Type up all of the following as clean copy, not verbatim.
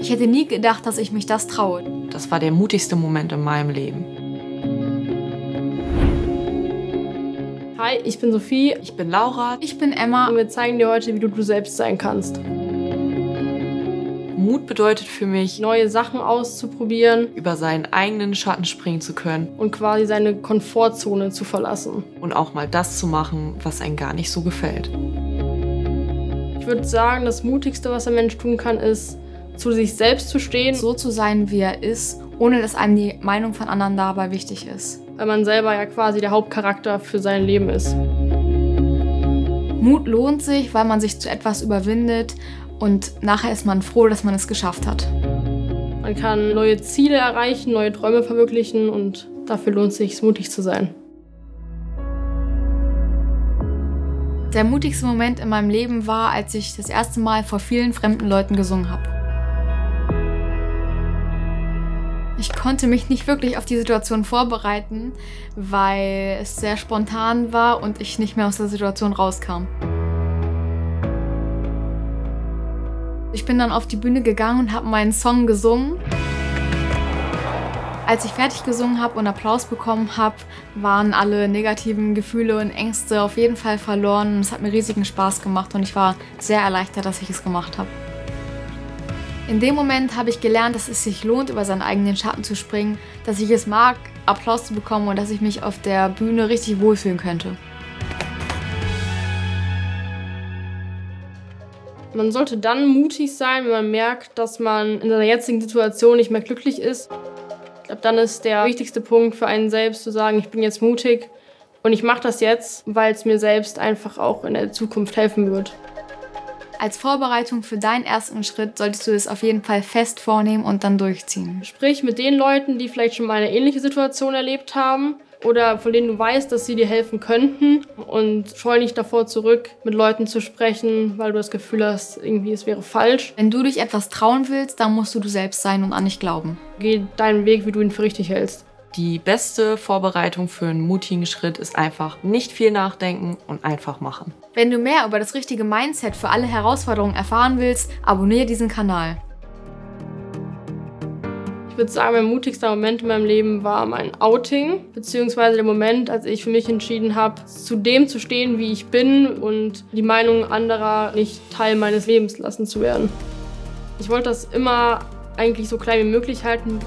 Ich hätte nie gedacht, dass ich mich das traue. Das war der mutigste Moment in meinem Leben. Hi, ich bin Sophie. Ich bin Laura. Ich bin Emma. Und wir zeigen dir heute, wie du selbst sein kannst. Mut bedeutet für mich, Neue Sachen auszuprobieren über seinen eigenen Schatten springen zu können und quasi seine Komfortzone zu verlassen. und auch mal das zu machen, was einem gar nicht so gefällt. Ich würde sagen, das Mutigste, was ein Mensch tun kann, ist, zu sich selbst zu stehen, So zu sein, wie er ist, ohne dass einem die Meinung von anderen dabei wichtig ist. weil man selber ja quasi der Hauptcharakter für sein Leben ist. Mut lohnt sich, weil man sich zu etwas überwindet und nachher ist man froh, dass man es geschafft hat. Man kann neue Ziele erreichen, neue Träume verwirklichen und dafür lohnt es sich, mutig zu sein. Der mutigste Moment in meinem Leben war, als ich das erste Mal vor vielen fremden Leuten gesungen habe. Ich konnte mich nicht wirklich auf die Situation vorbereiten, weil es sehr spontan war und ich nicht mehr aus der Situation rauskam. Ich bin dann auf die Bühne gegangen und habe meinen Song gesungen. Als ich fertig gesungen habe und Applaus bekommen habe, waren alle negativen Gefühle und Ängste auf jeden Fall verloren. Es hat mir riesigen Spaß gemacht und ich war sehr erleichtert, dass ich es gemacht habe. In dem Moment habe ich gelernt, dass es sich lohnt, über seinen eigenen Schatten zu springen, dass ich es mag, Applaus zu bekommen und dass ich mich auf der Bühne richtig wohlfühlen könnte. Man sollte dann mutig sein, wenn man merkt, dass man in seiner jetzigen Situation nicht mehr glücklich ist. Ich glaube, dann ist der wichtigste Punkt für einen selbst zu sagen, ich bin jetzt mutig und ich mache das jetzt, weil es mir selbst einfach auch in der Zukunft helfen wird. Als Vorbereitung für deinen ersten Schritt solltest du es auf jeden Fall fest vornehmen und dann durchziehen. Sprich mit den Leuten, die vielleicht schon mal eine ähnliche Situation erlebt haben oder von denen du weißt, dass sie dir helfen könnten und scheu nicht davor zurück, mit Leuten zu sprechen, weil du das Gefühl hast, irgendwie es wäre falsch. Wenn du dich etwas trauen willst, dann musst du selbst sein und an dich glauben. Geh deinen Weg, wie du ihn für richtig hältst. Die beste Vorbereitung für einen mutigen Schritt ist einfach nicht viel nachdenken und einfach machen. Wenn du mehr über das richtige Mindset für alle Herausforderungen erfahren willst, abonniere diesen Kanal. Ich würde sagen, mein mutigster Moment in meinem Leben war mein Outing, beziehungsweise der Moment, als ich für mich entschieden habe, zu dem zu stehen, wie ich bin und die Meinung anderer nicht Teil meines Lebens lassen zu werden. Ich wollte das immer eigentlich so klein wie möglich halten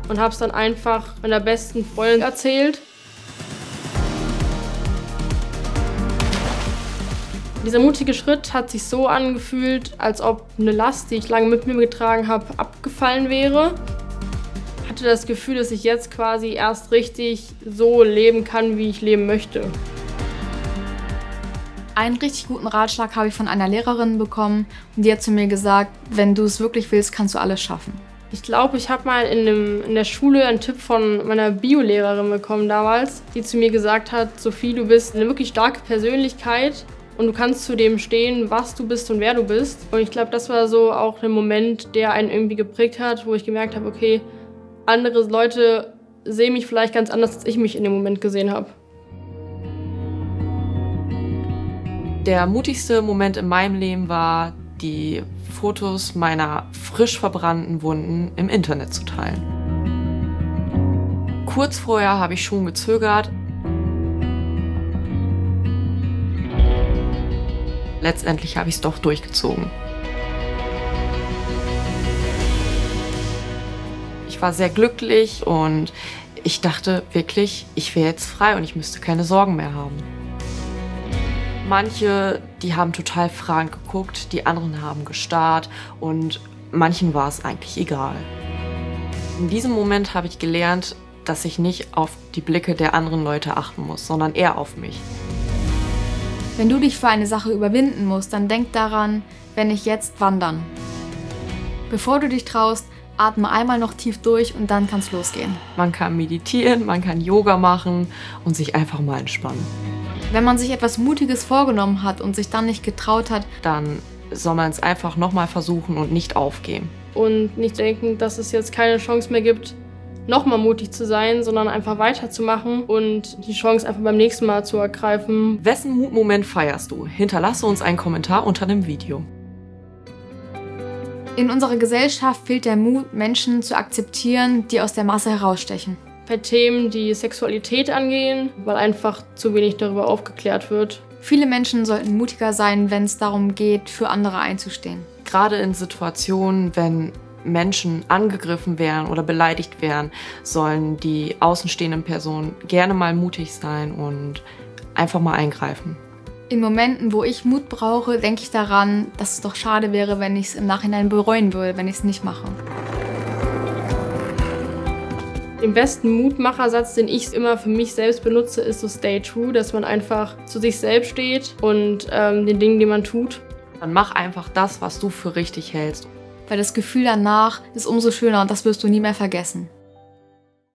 und habe es dann einfach meiner besten Freundin erzählt. Dieser mutige Schritt hat sich so angefühlt, als ob eine Last, die ich lange mit mir getragen habe, abgefallen wäre. Ich hatte das Gefühl, dass ich jetzt quasi erst richtig so leben kann, wie ich leben möchte. Einen richtig guten Ratschlag habe ich von einer Lehrerin bekommen und die hat zu mir gesagt, wenn du es wirklich willst, kannst du alles schaffen. Ich glaube, ich habe mal in der Schule einen Tipp von meiner Biolehrerin bekommen damals, die zu mir gesagt hat, Sophie, du bist eine wirklich starke Persönlichkeit und du kannst zu dem stehen, was du bist und wer du bist. Und ich glaube, das war so auch ein Moment, der einen irgendwie geprägt hat, wo ich gemerkt habe, okay, andere Leute sehen mich vielleicht ganz anders, als ich mich in dem Moment gesehen habe. Der mutigste Moment in meinem Leben war, die Fotos meiner frisch verbrannten Wunden im Internet zu teilen. Kurz vorher habe ich schon gezögert. Letztendlich habe ich es doch durchgezogen. Ich war sehr glücklich und ich dachte wirklich, ich wäre jetzt frei und ich müsste keine Sorgen mehr haben. Manche, die haben total fragend geguckt, die anderen haben gestarrt und manchen war es eigentlich egal. In diesem Moment habe ich gelernt, dass ich nicht auf die Blicke der anderen Leute achten muss, sondern eher auf mich. Wenn du dich für eine Sache überwinden musst, dann denk daran, wenn nicht jetzt, wann dann? Bevor du dich traust, atme einmal noch tief durch und dann kann's losgehen. Man kann meditieren, man kann Yoga machen und sich einfach mal entspannen. Wenn man sich etwas Mutiges vorgenommen hat und sich dann nicht getraut hat, Dann soll man es einfach nochmal versuchen und nicht aufgeben. Und nicht denken, dass es jetzt keine Chance mehr gibt, nochmal mutig zu sein, sondern einfach weiterzumachen und die Chance einfach beim nächsten Mal zu ergreifen. Wessen Mutmoment feierst du? Hinterlasse uns einen Kommentar unter dem Video. In unserer Gesellschaft fehlt der Mut, Menschen zu akzeptieren, die aus der Masse herausstechen. Bei Themen, die Sexualität angehen, weil einfach zu wenig darüber aufgeklärt wird. Viele Menschen sollten mutiger sein, wenn es darum geht, für andere einzustehen. Gerade in Situationen, wenn Menschen angegriffen werden oder beleidigt werden, sollen die außenstehenden Personen gerne mal mutig sein und einfach mal eingreifen. In Momenten, wo ich Mut brauche, denke ich daran, dass es doch schade wäre, wenn ich es im Nachhinein bereuen würde, wenn ich es nicht mache. Den besten Mutmachersatz, den ich immer für mich selbst benutze, ist so Stay True, dass man einfach zu sich selbst steht und den Dingen, die man tut. Dann mach einfach das, was du für richtig hältst. Weil das Gefühl danach ist umso schöner und das wirst du nie mehr vergessen.